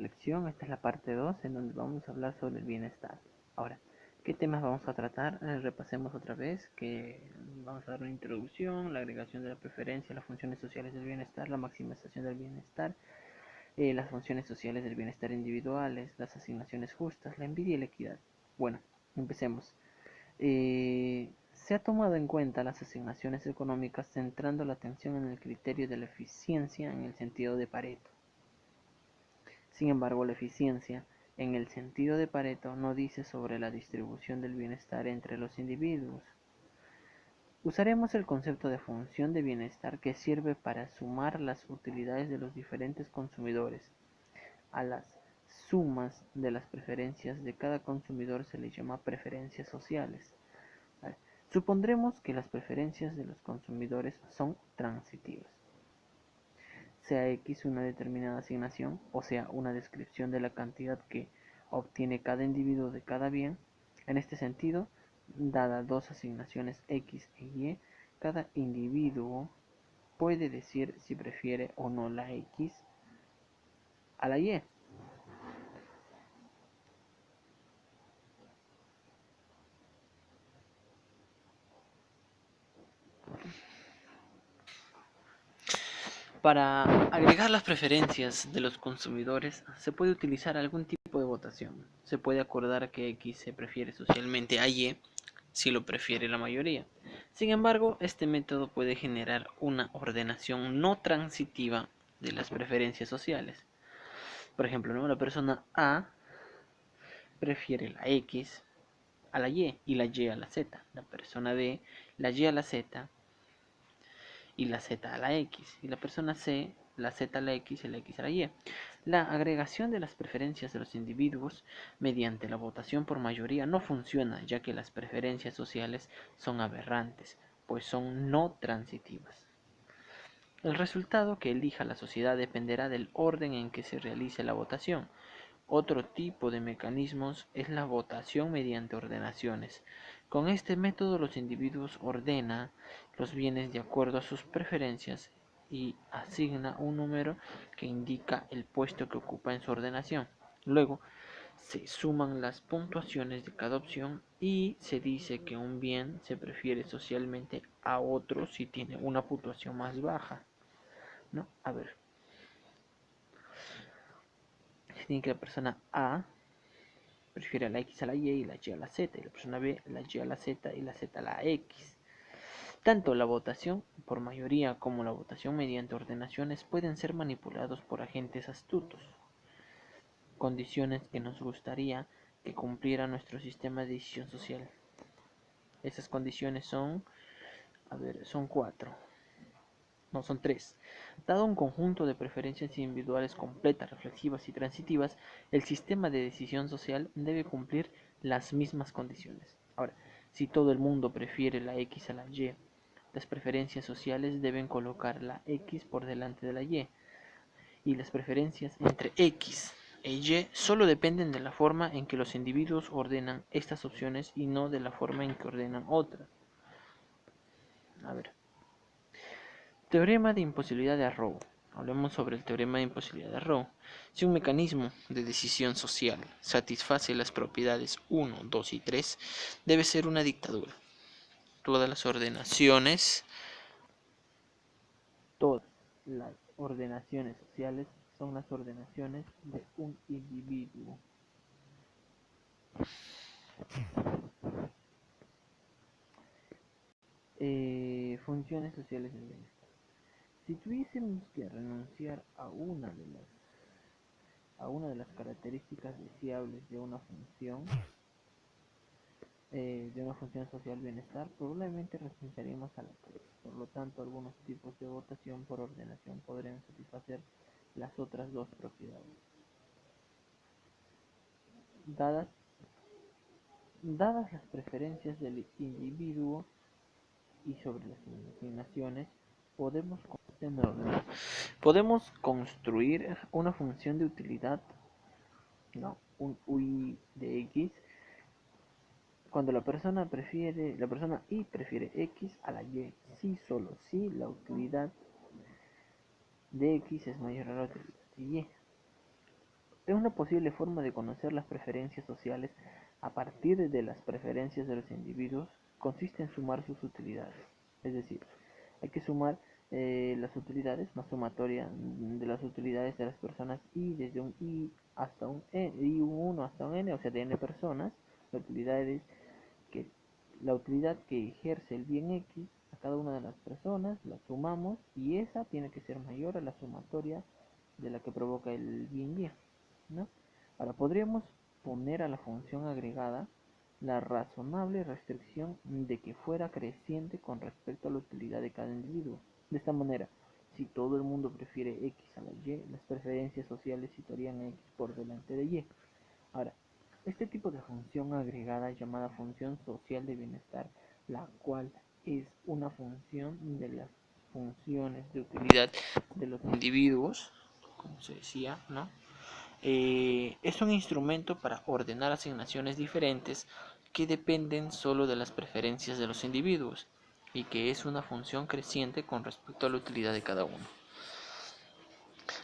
lección. Esta es la parte 2 en donde vamos a hablar sobre el bienestar. Ahora, ¿qué temas vamos a tratar? Repasemos otra vez que vamos a dar una introducción, la agregación de la preferencia, las funciones sociales del bienestar, la maximización del bienestar, las funciones sociales del bienestar individuales, las asignaciones justas, la envidia y la equidad. Bueno, empecemos. Se ha tomado en cuenta las asignaciones económicas centrando la atención en el criterio de la eficiencia en el sentido de Pareto. Sin embargo, la eficiencia, en el sentido de Pareto, no dice sobre la distribución del bienestar entre los individuos. Usaremos el concepto de función de bienestar que sirve para sumar las utilidades de los diferentes consumidores. A las sumas de las preferencias de cada consumidor se les llama preferencias sociales. Supondremos que las preferencias de los consumidores son transitivas. Sea X una determinada asignación, o sea, una descripción de la cantidad que obtiene cada individuo de cada bien. En este sentido, dada dos asignaciones X e Y, cada individuo puede decir si prefiere o no la X a la Y. Para agregar las preferencias de los consumidores se puede utilizar algún tipo de votación. Se puede acordar que X se prefiere socialmente a Y si lo prefiere la mayoría. Sin embargo, este método puede generar una ordenación no transitiva de las preferencias sociales. Por ejemplo, ¿no? La persona A prefiere la X a la y la Y a la Z. La persona B, la Y a la Z y la Z a la X. Y la persona C, la Z a la X y la X a la Y. La agregación de las preferencias de los individuos mediante la votación por mayoría no funciona, ya que las preferencias sociales son aberrantes, pues son no transitivas. El resultado que elija la sociedad dependerá del orden en que se realice la votación. Otro tipo de mecanismos es la votación mediante ordenaciones. Con este método los individuos ordenan los bienes de acuerdo a sus preferencias y asigna un número que indica el puesto que ocupa en su ordenación. Luego se suman las puntuaciones de cada opción y se dice que un bien se prefiere socialmente a otro si tiene una puntuación más baja, ¿no? A ver, se tiene que la persona A prefiere la X a la Y la Y a la Z, y la persona B la Y a la Z y la Z a la X. Tanto la votación por mayoría como la votación mediante ordenaciones pueden ser manipulados por agentes astutos, condiciones que nos gustaría que cumpliera nuestro sistema de decisión social. Esas condiciones son, son cuatro. No, son tres. Dado un conjunto de preferencias individuales completas, reflexivas y transitivas, el sistema de decisión social debe cumplir las mismas condiciones. Ahora, si todo el mundo prefiere la X a la Y, las preferencias sociales deben colocar la X por delante de la y las preferencias entre X e Y solo dependen de la forma en que los individuos ordenan estas opciones y no de la forma en que ordenan otras. A ver. Teorema de imposibilidad de Arrow. Hablemos sobre el teorema de imposibilidad de Arrow. Si un mecanismo de decisión social satisface las propiedades 1, 2 y 3, debe ser una dictadura. Todas las ordenaciones sociales son las ordenaciones de un individuo. Funciones sociales del bienestar. Si tuviésemos que renunciar a una de las características deseables de una función social bienestar, probablemente renunciaríamos a la 3. Por lo tanto, algunos tipos de votación por ordenación podrían satisfacer las otras dos propiedades. Dadas las preferencias del individuo y sobre las asignaciones, podemos construir una función de utilidad, no, un UI de X, cuando la persona Y prefiere X a la Y, si solo si la utilidad de X es mayor a la utilidad de Y. Una posible forma de conocer las preferencias sociales a partir de las preferencias de los individuos consiste en sumar sus utilidades. Es decir, hay que sumar las utilidades, una sumatoria de las utilidades de las personas y desde un i hasta un n, y un 1 hasta un n, o sea, de n personas, la utilidad es que la utilidad que ejerce el bien X a cada una de las personas, la sumamos y esa tiene que ser mayor a la sumatoria de la que provoca el bien Y, ¿no? Ahora podríamos poner a la función agregada la razonable restricción de que fuera creciente con respecto a la utilidad de cada individuo. De esta manera, si todo el mundo prefiere X a la Y, las preferencias sociales situarían a X por delante de Y. Ahora, este tipo de función agregada llamada función social de bienestar, la cual es una función de las funciones de utilidad de los individuos, como se decía, ¿no? Es un instrumento para ordenar asignaciones diferentes que dependen solo de las preferencias de los individuos y que es una función creciente con respecto a la utilidad de cada uno.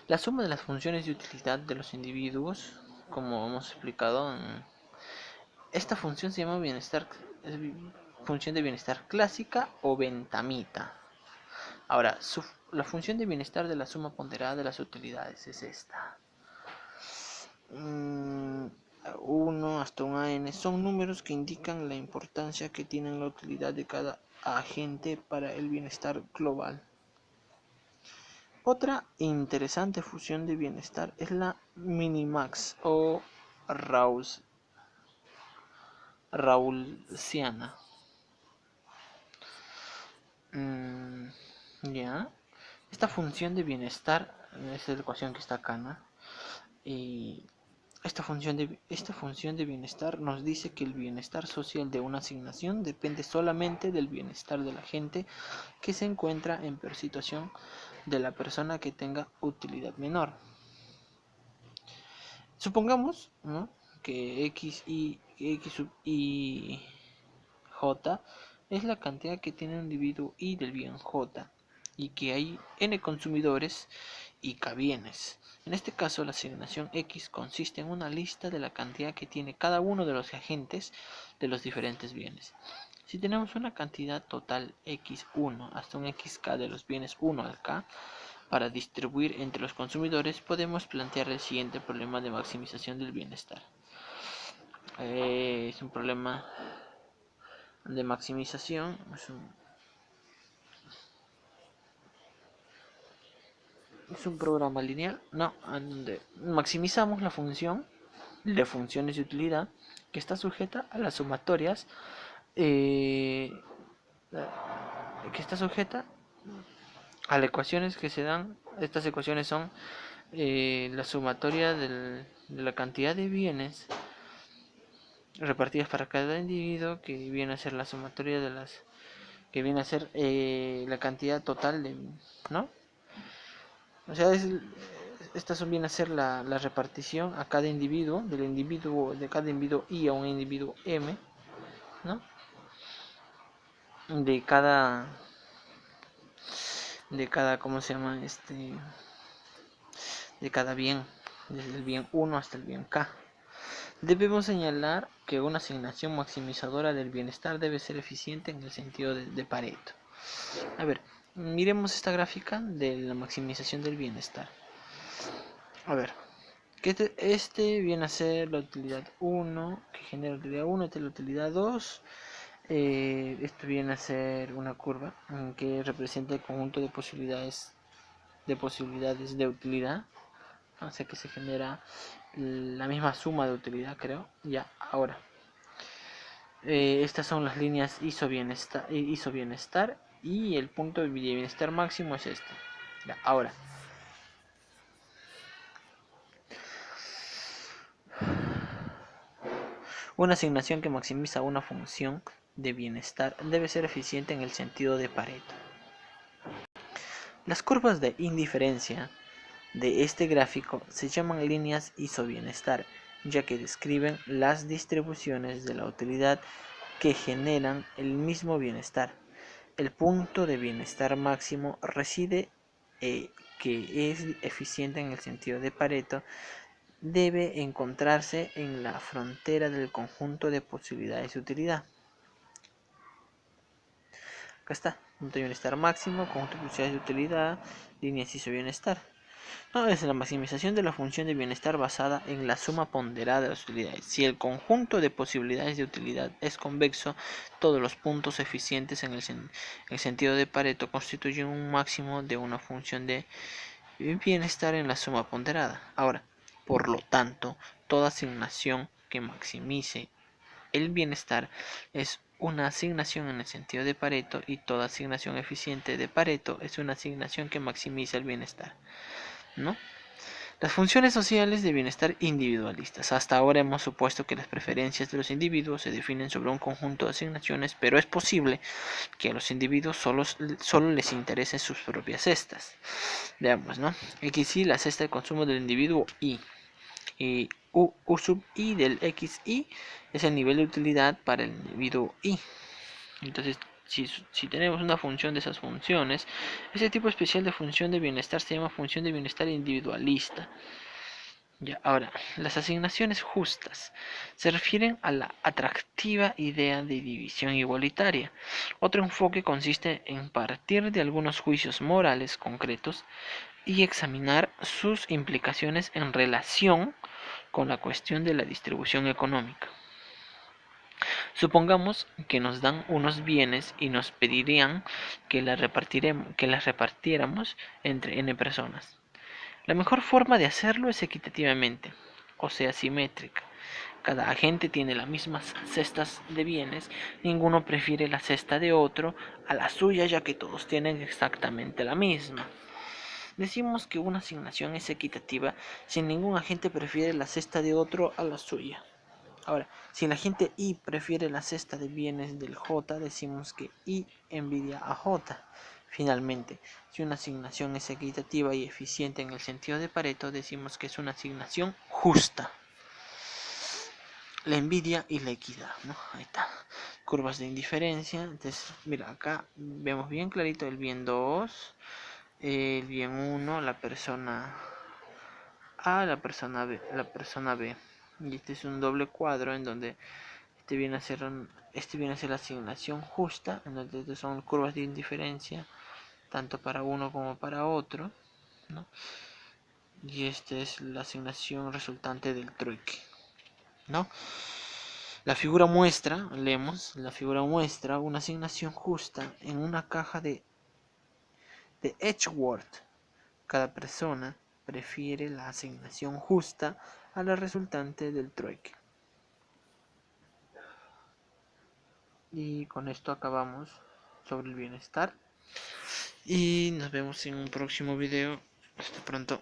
La suma de las funciones de utilidad de los individuos, como hemos explicado, esta función se llama función de bienestar clásica o bentamita. Ahora, la función de bienestar de la suma ponderada de las utilidades es esta. 1 hasta un AN son números que indican la importancia que tiene la utilidad de cada agente para el bienestar global. Otra interesante función de bienestar es la minimax o Raulsiana. Ya. Esta función de bienestar, esa es la ecuación que está acá, ¿no? Y esta función de bienestar nos dice que el bienestar social de una asignación depende solamente del bienestar de la gente que se encuentra en peor situación de la persona que tenga utilidad menor. Supongamos, ¿no?, que x sub y j es la cantidad que tiene un individuo y del bien j y que hay n consumidores y k bienes. En este caso, la asignación X consiste en una lista de la cantidad que tiene cada uno de los agentes de los diferentes bienes. Si tenemos una cantidad total X1 hasta un XK de los bienes 1 al K para distribuir entre los consumidores, podemos plantear el siguiente problema de maximización del bienestar. Es un problema de maximización, es un programa lineal, no, donde maximizamos la función de funciones de utilidad que está sujeta a las sumatorias que está sujeta a las ecuaciones que se dan. Estas ecuaciones son la sumatoria de la cantidad de bienes repartidas para cada individuo, que viene a ser la sumatoria de las que viene a ser la cantidad total de, ¿no? O sea, estas viene a ser la repartición a cada individuo, de cada individuo I a un individuo M, ¿no? De cada, ¿cómo se llama? De cada bien, desde el bien 1 hasta el bien K. Debemos señalar que una asignación maximizadora del bienestar debe ser eficiente en el sentido de Pareto. A ver, miremos esta gráfica de la maximización del bienestar. A ver, que viene a ser la utilidad 1, que genera la utilidad 1, esta es la utilidad 2. Esto viene a ser una curva que representa el conjunto de posibilidades de utilidad, o sea que se genera la misma suma de utilidad, creo. Ya, ahora estas son las líneas ISO bienestar y el punto de bienestar máximo es este. Ya, ahora una asignación que maximiza una función de bienestar debe ser eficiente en el sentido de Pareto. Las curvas de indiferencia de este gráfico se llaman líneas isobienestar, ya que describen las distribuciones de la utilidad que generan el mismo bienestar. El punto de bienestar máximo reside que es eficiente en el sentido de Pareto debe encontrarse en la frontera del conjunto de posibilidades de utilidad. Acá está, punto de bienestar máximo, conjunto de posibilidades de utilidad, línea inciso bienestar. No, es la maximización de la función de bienestar basada en la suma ponderada de las utilidades. Si el conjunto de posibilidades de utilidad es convexo, todos los puntos eficientes en el sentido de Pareto constituyen un máximo de una función de bienestar en la suma ponderada. Ahora, por lo tanto, toda asignación que maximice el bienestar es una asignación en el sentido de Pareto, y toda asignación eficiente de Pareto es una asignación que maximiza el bienestar, ¿no? Las funciones sociales de bienestar individualistas. Hasta ahora hemos supuesto que las preferencias de los individuos se definen sobre un conjunto de asignaciones, pero es posible que a los individuos solo les interesen sus propias cestas. Veamos, ¿no? XY, la cesta de consumo del individuo Y. Y U sub I del XY es el nivel de utilidad para el individuo Y. Entonces, si tenemos una función de esas funciones, ese tipo especial de función de bienestar se llama función de bienestar individualista. Ya, ahora, las asignaciones justas se refieren a la atractiva idea de división igualitaria. Otro enfoque consiste en partir de algunos juicios morales concretos y examinar sus implicaciones en relación con la cuestión de la distribución económica. Supongamos que nos dan unos bienes y nos pedirían que las repartiéramos entre n personas. La mejor forma de hacerlo es equitativamente, o sea, simétrica. Cada agente tiene las mismas cestas de bienes, ninguno prefiere la cesta de otro a la suya, ya que todos tienen exactamente la misma. Decimos que una asignación es equitativa si ningún agente prefiere la cesta de otro a la suya. Ahora, si el agente Y prefiere la cesta de bienes del J, decimos que Y envidia a J. Finalmente, si una asignación es equitativa y eficiente en el sentido de Pareto, decimos que es una asignación justa. La envidia y la equidad, ¿no? Ahí está. Curvas de indiferencia. Entonces, mira, acá vemos bien clarito el bien 2, el bien 1, la persona A, la persona B. Y este es un doble cuadro en donde este viene a ser la asignación justa, en donde son curvas de indiferencia tanto para uno como para otro, ¿no? Y esta es la asignación resultante del trueque, ¿no? La figura muestra una asignación justa en una caja de Edgeworth. Cada persona prefiere la asignación justa a la resultante del trueque. Y con esto acabamos sobre el bienestar. Y nos vemos en un próximo video. Hasta pronto.